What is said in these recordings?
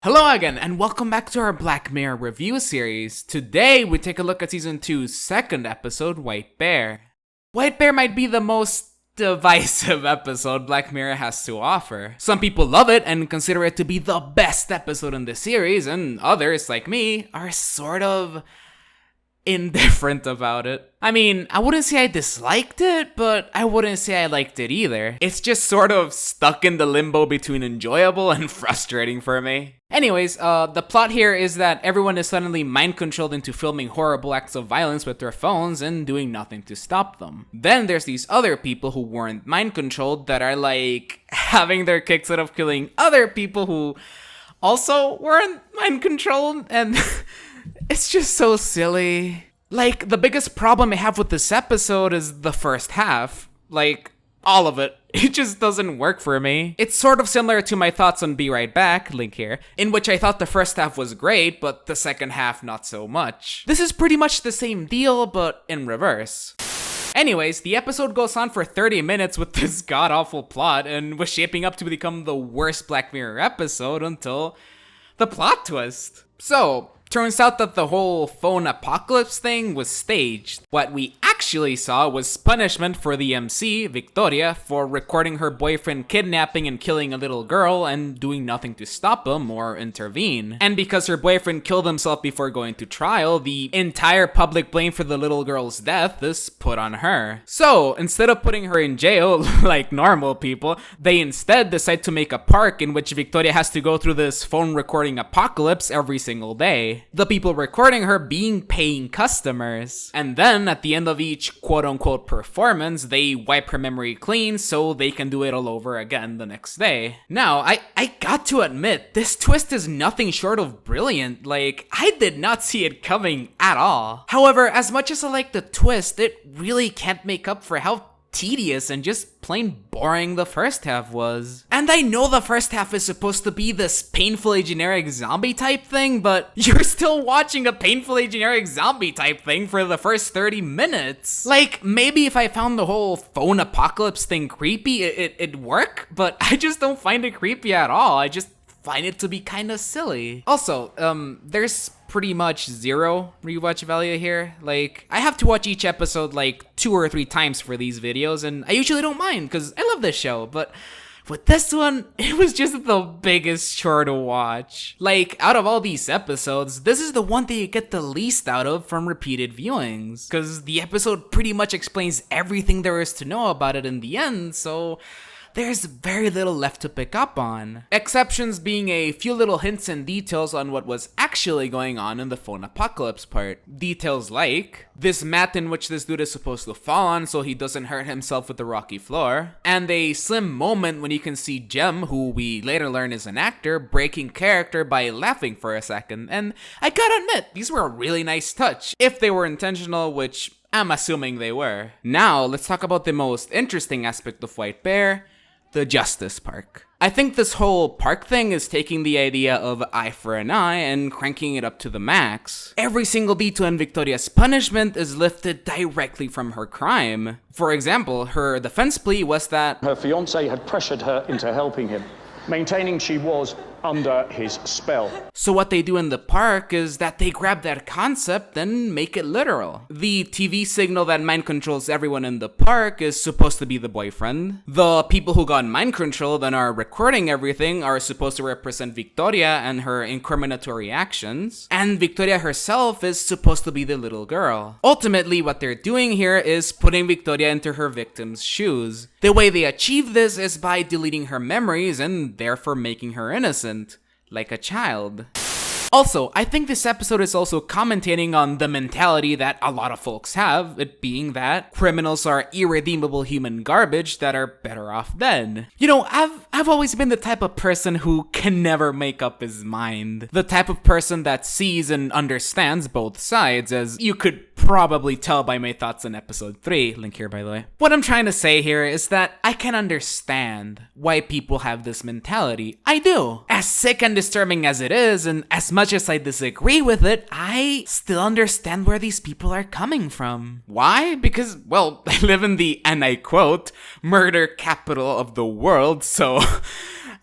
Hello again, and welcome back to our Black Mirror review series. Today, we take a look at Season 2's second episode, White Bear. White Bear might be the most divisive episode Black Mirror has to offer. Some people love it and consider it to be the best episode in the series, and others, like me, are sort of indifferent about it. I mean, I wouldn't say I disliked it, but I wouldn't say I liked it either. It's just sort of stuck in the limbo between enjoyable and frustrating for me. Anyways, the plot here is that everyone is suddenly mind-controlled into filming horrible acts of violence with their phones and doing nothing to stop them. Then there's these other people who weren't mind-controlled that are like having their kicks out of killing other people who also weren't mind-controlled, and it's just so silly. Like, the biggest problem I have with this episode is the first half. Like, all of it. It just doesn't work for me. It's sort of similar to my thoughts on Be Right Back, link here, in which I thought the first half was great, but the second half not so much. This is pretty much the same deal, but in reverse. Anyways, the episode goes on for 30 minutes with this god-awful plot, and was shaping up to become the worst Black Mirror episode until the plot twist. So, turns out that the whole phone apocalypse thing was staged. What we actually saw was punishment for the MC, Victoria, for recording her boyfriend kidnapping and killing a little girl and doing nothing to stop him or intervene. And because her boyfriend killed himself before going to trial, the entire public blame for the little girl's death is put on her. So, instead of putting her in jail like normal people, they instead decide to make a park in which Victoria has to go through this phone recording apocalypse every single day. The people recording her being paying customers. And then, at the end of each quote-unquote performance, they wipe her memory clean so they can do it all over again the next day. Now, I got to admit, this twist is nothing short of brilliant. Like, I did not see it coming at all. However, as much as I like the twist, it really can't make up for how tedious and just plain boring the first half was. And I know the first half is supposed to be this painfully generic zombie type thing, but you're still watching a painfully generic zombie type thing for the first 30 minutes. Like, maybe if I found the whole phone apocalypse thing creepy, it'd work, but I just don't find it creepy at all. I just find it to be kinda silly. Also, there's pretty much zero rewatch value here. Like, I have to watch each episode like 2 or 3 times for these videos, and I usually don't mind because I love this show, but with this one, it was just the biggest chore to watch. Like, out of all these episodes, this is the one that you get the least out of from repeated viewings, because the episode pretty much explains everything there is to know about it in the end, so there's very little left to pick up on. Exceptions being a few little hints and details on what was actually going on in the phone apocalypse part. Details like this mat in which this dude is supposed to fall on so he doesn't hurt himself with the rocky floor, and a slim moment when you can see Jem, who we later learn is an actor, breaking character by laughing for a second. And I gotta admit, these were a really nice touch, if they were intentional, which I'm assuming they were. Now, let's talk about the most interesting aspect of White Bear, the Justice Park. I think this whole park thing is taking the idea of eye for an eye and cranking it up to the max. Every single detail in Victoria's punishment is lifted directly from her crime. For example, her defense plea was that her fiancé had pressured her into helping him, maintaining she was under his spell. So what they do in the park is that they grab that concept and make it literal. The TV signal that mind controls everyone in the park is supposed to be the boyfriend. The people who got mind controlled and are recording everything are supposed to represent Victoria and her incriminatory actions. And Victoria herself is supposed to be the little girl. Ultimately, what they're doing here is putting Victoria into her victim's shoes. The way they achieve this is by deleting her memories and therefore making her innocent. Like a child. Also, I think this episode is also commentating on the mentality that a lot of folks have, it being that criminals are irredeemable human garbage that are better off dead. You know, I've always been the type of person who can never make up his mind. The type of person that sees and understands both sides, as you could probably tell by my thoughts on episode 3, link here by the way. What I'm trying to say here is that I can understand why people have this mentality. I do. As sick and disturbing as it is, and as much as I disagree with it, I still understand where these people are coming from. Why? Because, well, I live in the, and I quote, murder capital of the world, so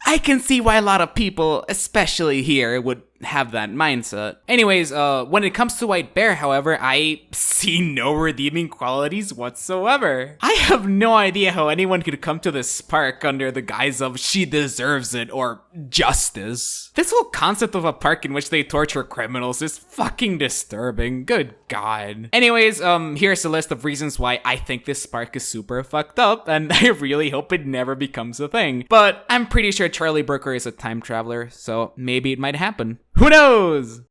I can see why a lot of people, especially here, would have that mindset. Anyways, when it comes to White Bear, however, I see no redeeming qualities whatsoever. I have no idea how anyone could come to this park under the guise of she deserves it or justice. This whole concept of a park in which they torture criminals is fucking disturbing. Good God. Anyways, here's a list of reasons why I think this park is super fucked up, and I really hope it never becomes a thing. But I'm pretty sure Charlie Brooker is a time traveler, so maybe it might happen. Who knows?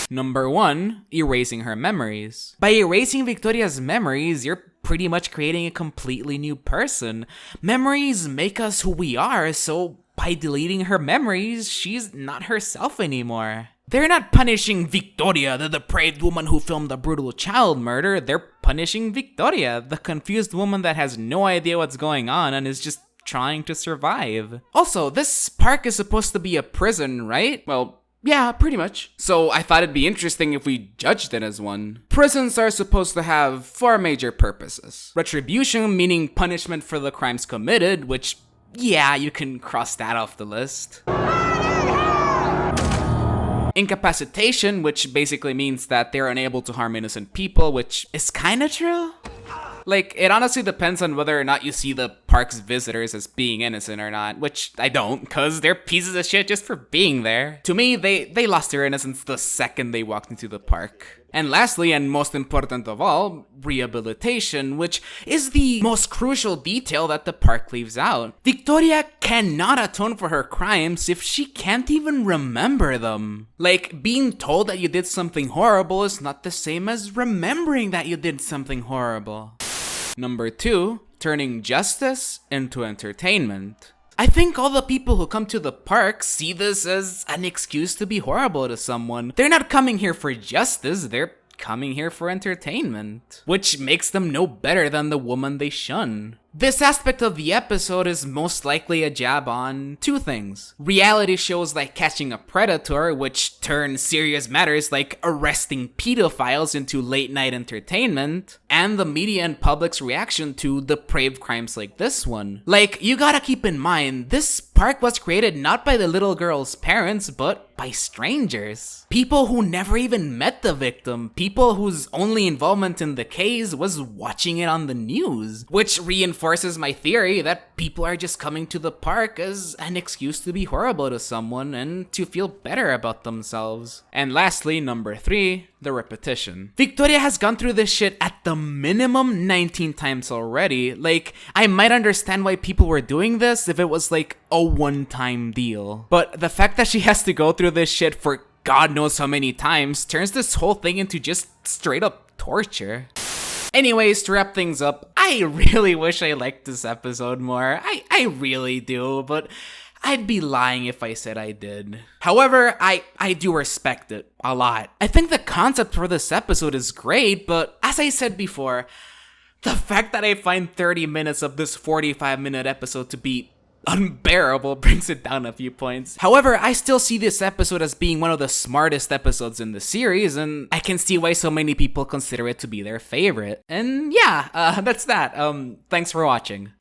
Number 1, erasing her memories. By erasing Victoria's memories, you're pretty much creating a completely new person. Memories make us who we are, so by deleting her memories, she's not herself anymore. They're not punishing Victoria, the depraved woman who filmed a brutal child murder. They're punishing Victoria, the confused woman that has no idea what's going on and is just trying to survive. Also, this park is supposed to be a prison, right? Well, yeah, pretty much. So I thought it'd be interesting if we judged it as one. Prisons are supposed to have 4 major purposes. Retribution, meaning punishment for the crimes committed, which, yeah, you can cross that off the list. Incapacitation, which basically means that they're unable to harm innocent people, which is kinda true. Like, it honestly depends on whether or not you see the park's visitors as being innocent or not, which I don't, cause they're pieces of shit just for being there. To me, they lost their innocence the second they walked into the park. And lastly, and most important of all, rehabilitation, which is the most crucial detail that the park leaves out. Victoria cannot atone for her crimes if she can't even remember them. Like, being told that you did something horrible is not the same as remembering that you did something horrible. Number 2, turning justice into entertainment. I think all the people who come to the park see this as an excuse to be horrible to someone. They're not coming here for justice, they're coming here for entertainment, which makes them no better than the woman they shun. This aspect of the episode is most likely a jab on 2 things. Reality shows like Catching a Predator, which turn serious matters like arresting pedophiles into late night entertainment, and the media and public's reaction to depraved crimes like this one. Like, you gotta keep in mind, this park was created not by the little girl's parents, but by strangers. People who never even met the victim, people whose only involvement in the case was watching it on the news, which reinforces my theory that people are just coming to the park as an excuse to be horrible to someone and to feel better about themselves. And lastly, number 3, the repetition. Victoria has gone through this shit at the minimum 19 times already. Like, I might understand why people were doing this if it was like a one-time deal. But the fact that she has to go through this shit for God knows how many times turns this whole thing into just straight up torture. Anyways, to wrap things up, I really wish I liked this episode more. I really do, but I'd be lying if I said I did. However, I do respect it a lot. I think the concept for this episode is great, but as I said before, the fact that I find 30 minutes of this 45-minute episode to be unbearable brings it down a few points. However, I still see this episode as being one of the smartest episodes in the series, and I can see why so many people consider it to be their favorite. And yeah, that's that. Thanks for watching.